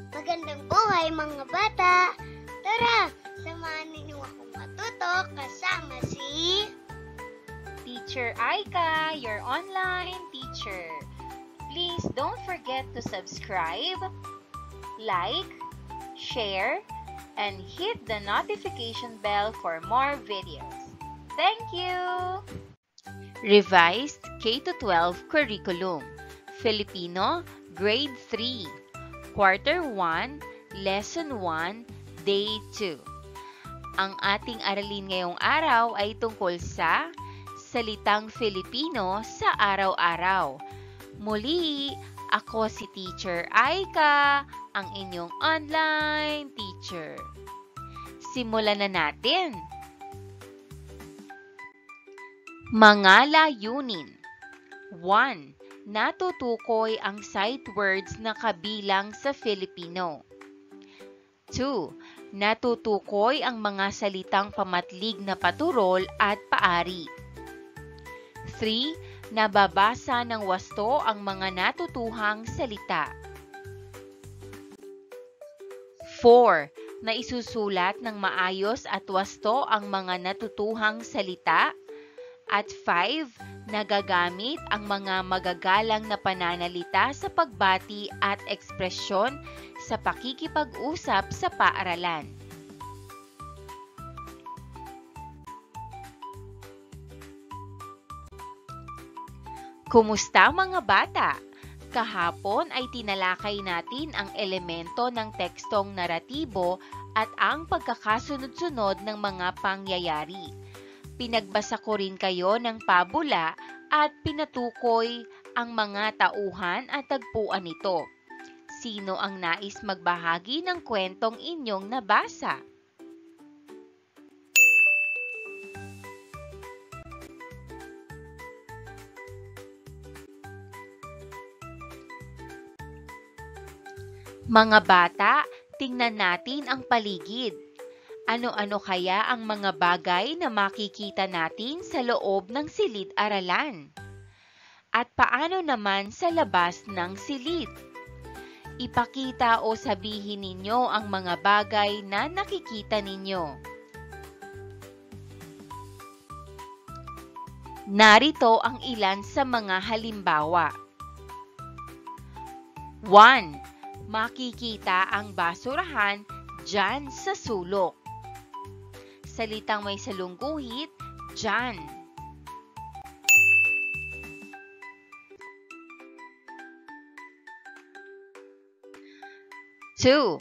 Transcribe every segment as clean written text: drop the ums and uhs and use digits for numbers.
Magandang buhay mga bata! Tara, samahan ninyo akong matuto kasama si Teacher Aika, your online teacher. Please don't forget to subscribe, like, share, and hit the notification bell for more videos. Thank you! Revised K-12 Curriculum, Filipino, Grade 3. Quarter 1, Lesson 1, Day 2. Ang ating aralin ngayong araw ay tungkol sa salitang Filipino sa araw-araw. Muli, ako si Teacher Aika, ang inyong online teacher. Simulan na natin. Mga layunin. 1. Natutukoy ang sight words na kabilang sa Filipino. 2. Natutukoy ang mga salitang pamatlig na paturol at paari. 3. Nababasa ng wasto ang mga natutuhang salita. 4. Naisusulat ng maayos at wasto ang mga natutuhang salita. At 5. Nagagamit ang mga magagalang na pananalita sa pagbati at ekspresyon sa pakikipag-usap sa paaralan. Kumusta mga bata? Kahapon ay tinalakay natin ang elemento ng tekstong naratibo at ang pagkakasunod-sunod ng mga pangyayari. Pinagbasa ko rin kayo ng pabula at pinatukoy ang mga tauhan at tagpuan nito. Sino ang nais magbahagi ng kwentong inyong nabasa? Mga bata, tingnan natin ang paligid. Ano-ano kaya ang mga bagay na makikita natin sa loob ng silid-aralan? At paano naman sa labas ng silid? Ipakita o sabihin ninyo ang mga bagay na nakikita ninyo. Narito ang ilan sa mga halimbawa. 1. Makikita ang basurahan dyan sa sulok. Salitang may salungguhit, dyan. 2.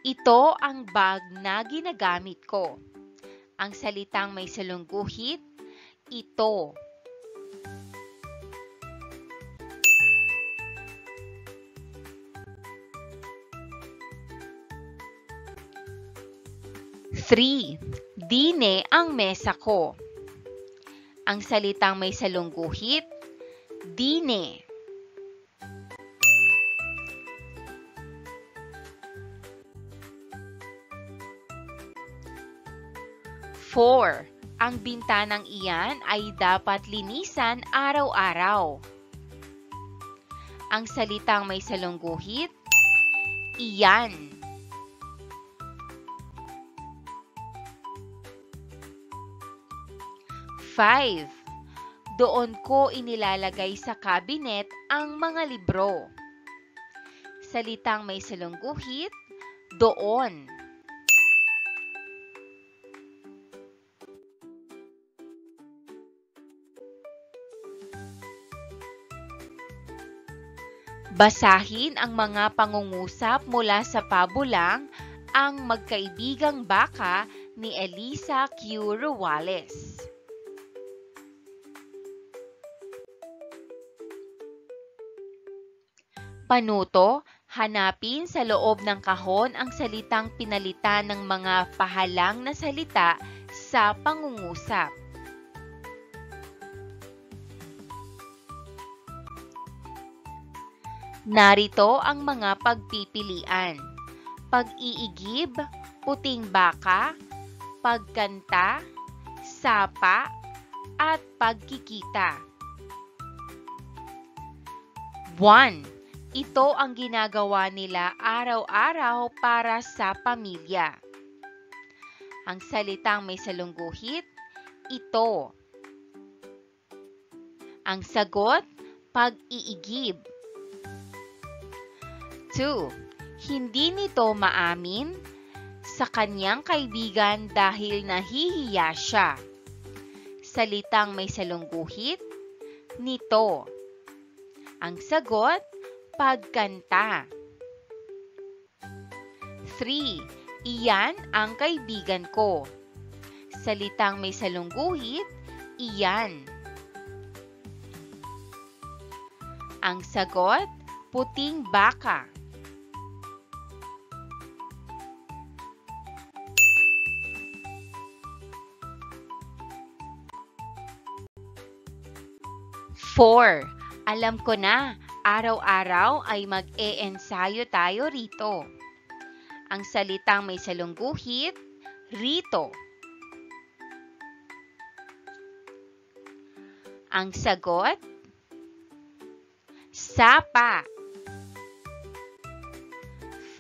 Ito ang bag na ginagamit ko. Ang salitang may salungguhit, ito. 3. Dine ang mesa ko. Ang salitang may salungguhit, dine. 4. Ang bintanang iyan ay dapat linisan araw-araw. Ang salitang may salungguhit, iyan. 5. Doon ko inilalagay sa kabinet ang mga libro. Salitang may salungguhit, doon. 6. Basahin ang mga pangungusap mula sa pabulang Ang Magkaibigang Baka ni Elisa Q. Ruales. Panuto, hanapin sa loob ng kahon ang salitang pinalitan ng mga pahalang na salita sa pangungusap. Narito ang mga pagpipilian: pag-iigib, puting baka, pagkanta, sapa, at pagkikita. 1. Ito ang ginagawa nila araw-araw para sa pamilya. Ang salitang may salungguhit, ito. Ang sagot, pag-iigib. 2. Hindi nito maamin sa kanyang kaibigan dahil nahihiya siya. Salitang may salungguhit, nito. Ang sagot, pagkanta. 3. Iyan ang kaibigan ko. Salitang may salungguhit, iyan. Ang sagot, puting baka. 4. Alam ko na, araw-araw ay mag-e-ensayo tayo rito. Ang salitang may salungguhit, rito. Ang sagot, sapa.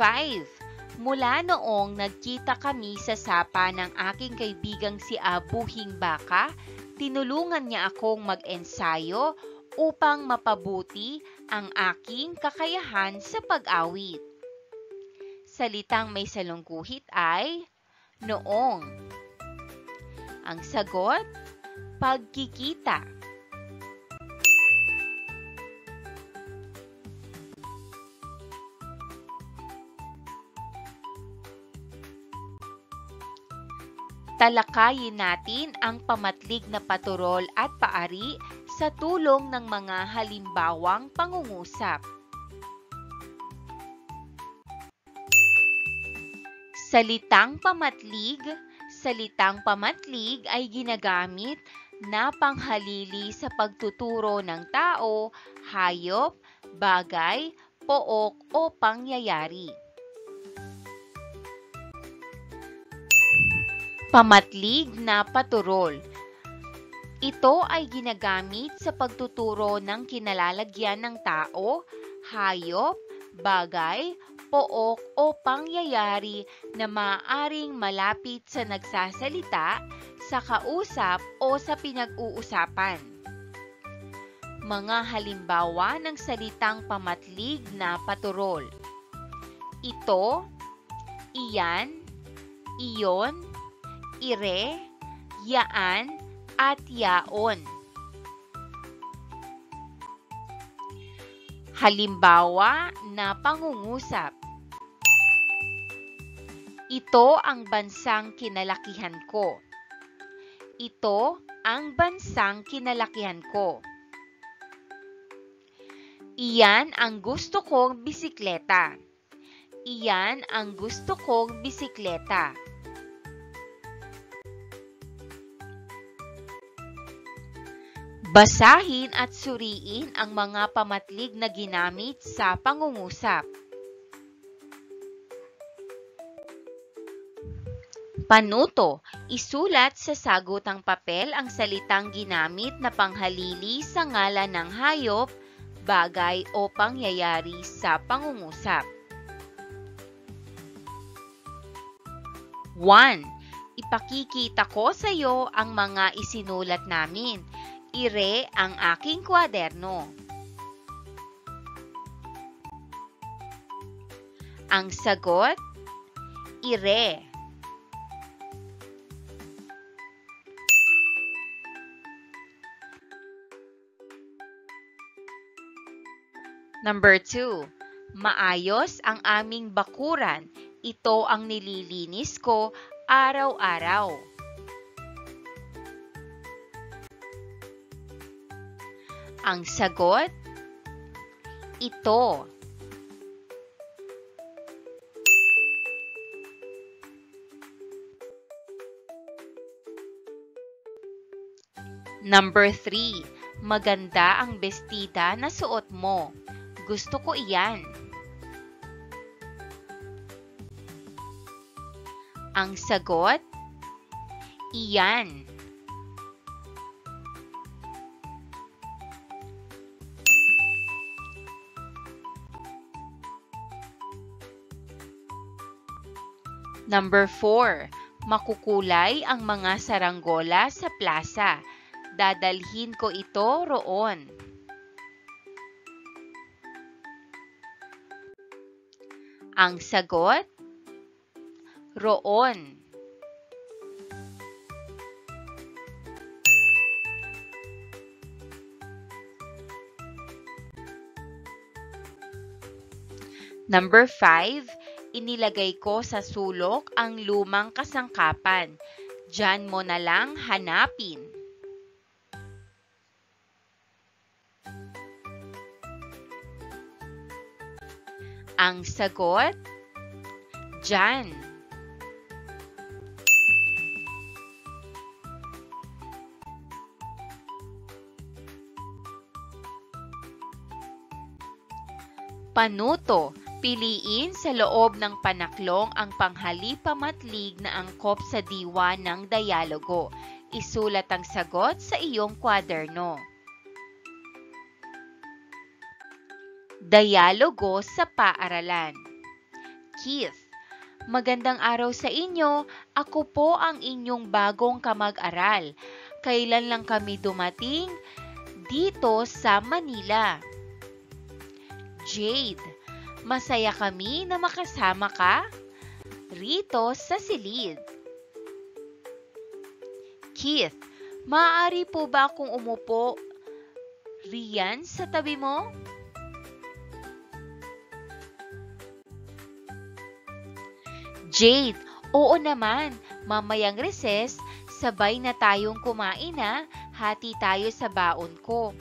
5. Mula noong nagkita kami sa sapa ng aking kaibigang si Abuhing Baka, tinulungan niya akong mag-ensayo upang mapabuti ang aking kakayahan sa pag-awit. Salitang may salungguhit ay noong. Ang sagot, pagkikita. Talakayin natin ang pamatlig na paturol at paari sa tulong ng mga halimbawang pangungusap. Salitang pamatlig. Salitang pamatlig ay ginagamit na panghalili sa pagtuturo ng tao, hayop, bagay, pook o pangyayari. Pamatlig na paturol. Ito ay ginagamit sa pagtuturo ng kinalalagyan ng tao, hayop, bagay, pook o pangyayari na maaaring malapit sa nagsasalita, sa kausap o sa pinag-uusapan. Mga halimbawa ng salitang pamatlig na paturol. Ito, iyan, iyon, ire, yaan, at yaon. Halimbawa na pangungusap. Ito ang bansang kinalakihan ko. Ito ang bansang kinalakihan ko. Iyan ang gusto kong bisikleta. Iyan ang gusto kong bisikleta. Basahin at suriin ang mga pamatlig na ginamit sa pangungusap. Panuto, isulat sa sagutang papel ang salitang ginamit na panghalili sa ngalan ng hayop, bagay o pangyayari sa pangungusap. 1. Ipakikita ko sa iyo ang mga isinulat namin. Ire ang aking kwaderno. Ang sagot, ire. Number 2. Maayos ang aming bakuran. Ito ang nililinis ko araw-araw. Ang sagot, ito. Number 3. Maganda ang bestida na suot mo. Gusto ko iyan. Ang sagot, iyan. Number 4. Makukulay ang mga saranggola sa plaza. Dadalhin ko ito roon. Ang sagot, roon. Number 5, inilagay ko sa sulok ang lumang kasangkapan. Diyan mo na lang hanapin. Ang sagot, diyan. Panuto. Piliin sa loob ng panaklong ang panghalipamatlig na angkop sa diwa ng dialogo. Isulat ang sagot sa iyong kwaderno. Dialogo sa paaralan. Keith, magandang araw sa inyo. Ako po ang inyong bagong kamag-aral. Kailan lang kami dumating dito sa Manila? Jade, masaya kami na makasama ka rito sa silid. Keith, maaari po ba akong umupo riyan sa tabi mo? Jade, oo naman. Mamayang recess, sabay na tayong kumain na. Hati tayo sa baon ko.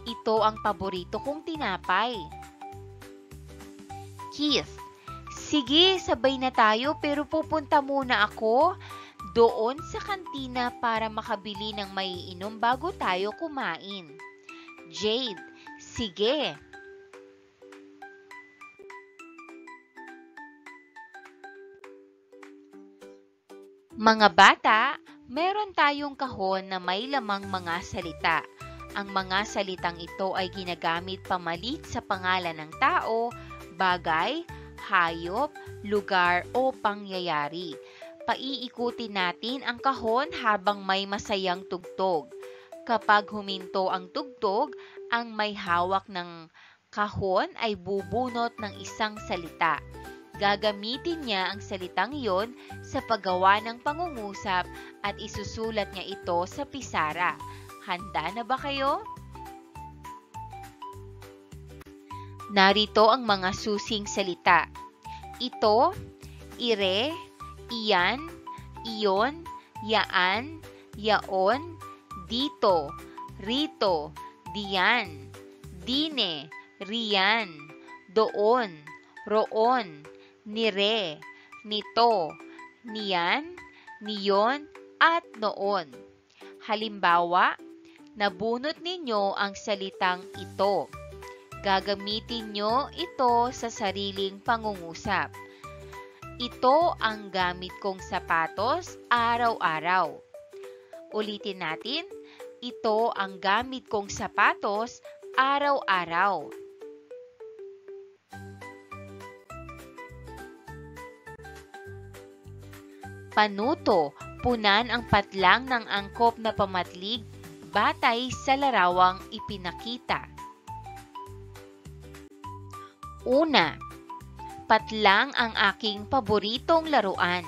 Ito ang paborito kong tinapay. Keith, sige, sabay na tayo pero pupunta muna ako doon sa kantina para makabili ng maiinom bago tayo kumain. Jade, sige. Mga bata, meron tayong kahon na may lamang mga salita. Ang mga salitang ito ay ginagamit pamalit sa pangalan ng tao, bagay, hayop, lugar o pangyayari. Paiikutin natin ang kahon habang may masayang tugtog. Kapag huminto ang tugtog, ang may hawak ng kahon ay bubunot ng isang salita. Gagamitin niya ang salitang iyon sa paggawa ng pangungusap at isusulat niya ito sa pisara. Handa na ba kayo? Narito ang mga susing salita. Ito, ire, iyan, iyon, yaan, yaon, dito, rito, diyan, dine, riyan, doon, roon, nire, nito, niyan, niyon, at noon. Halimbawa, nabunot ninyo ang salitang ito. Gagamitin nyo ito sa sariling pangungusap. Ito ang gamit kong sapatos araw-araw. Ulitin natin, ito ang gamit kong sapatos araw-araw. Panuto, punan ang patlang ng angkop na pamatlig batay sa larawang ipinakita. Una, patlang ang aking paboritong laruan.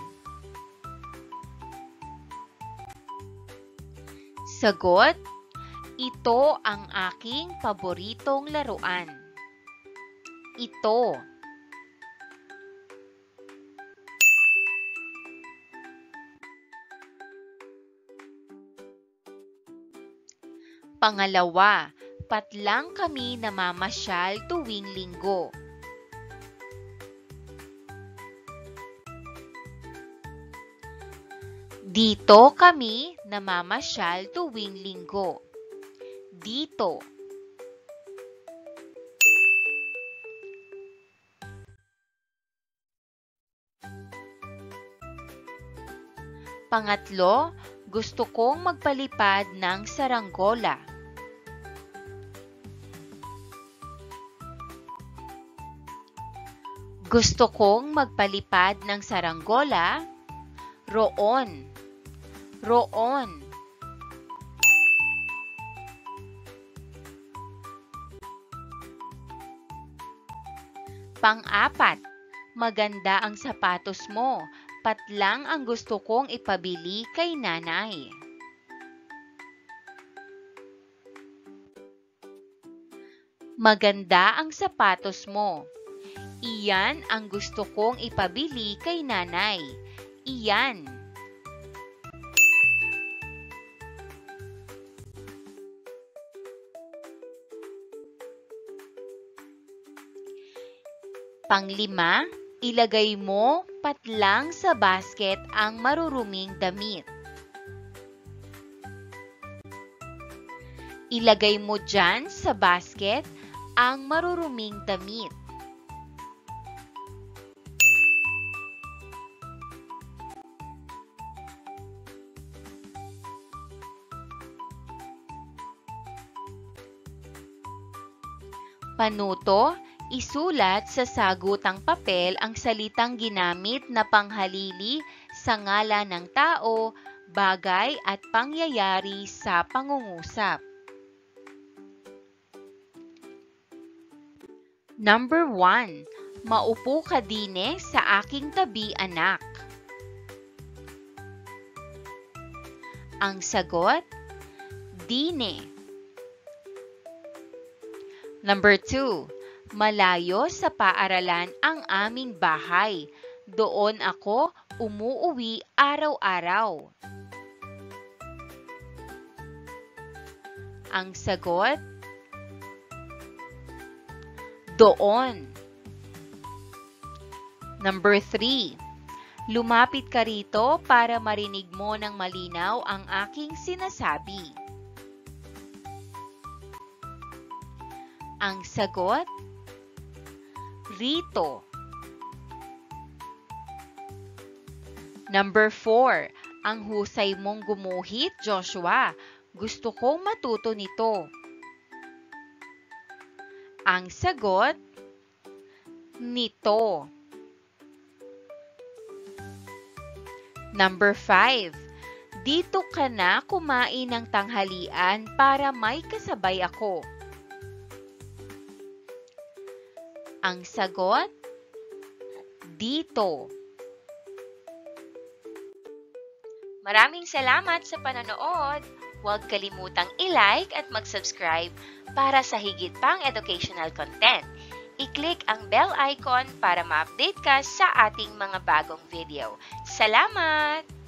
Sagot, ito ang aking paboritong laruan. Ito. Pangalawa, patlang kami namamasyal tuwing linggo. Dito kami namamasyal tuwing linggo. Dito. Pangatlo, gusto kong magpalipad ng saranggola. Gusto kong magpalipad ng saranggola. Roon. Roon. Pang-apat, maganda ang sapatos mo. Patlang ang gusto kong ipabili kay nanay. Maganda ang sapatos mo. Iyan ang gusto kong ipabili kay nanay. Iyan. Panglima, ilagay mo patlang sa basket ang maruruming damit. Ilagay mo dyan sa basket ang maruruming damit. Panuto, isulat sa sagutang papel ang salitang ginamit na panghalili sa ngalan ng tao, bagay at pangyayari sa pangungusap. Number 1. Maupo ka dine sa aking tabi, anak. Ang sagot, dine. Number 2. Malayo sa paaralan ang aming bahay. Doon ako umuuwi araw-araw. Ang sagot, doon. Number 3. Lumapit ka rito para marinig mo ng malinaw ang aking sinasabi. Ang sagot, rito. Number 4. Ang husay mong gumuhit, Joshua. Gusto kong matuto nito. Ang sagot, nito. Number 5. Dito ka na kumain ng tanghalian para may kasabay ako. Ang sagot, dito. Maraming salamat sa panonood. Huwag kalimutang i-like at mag-subscribe para sa higit pang educational content. I-click ang bell icon para ma-update ka sa ating mga bagong video. Salamat!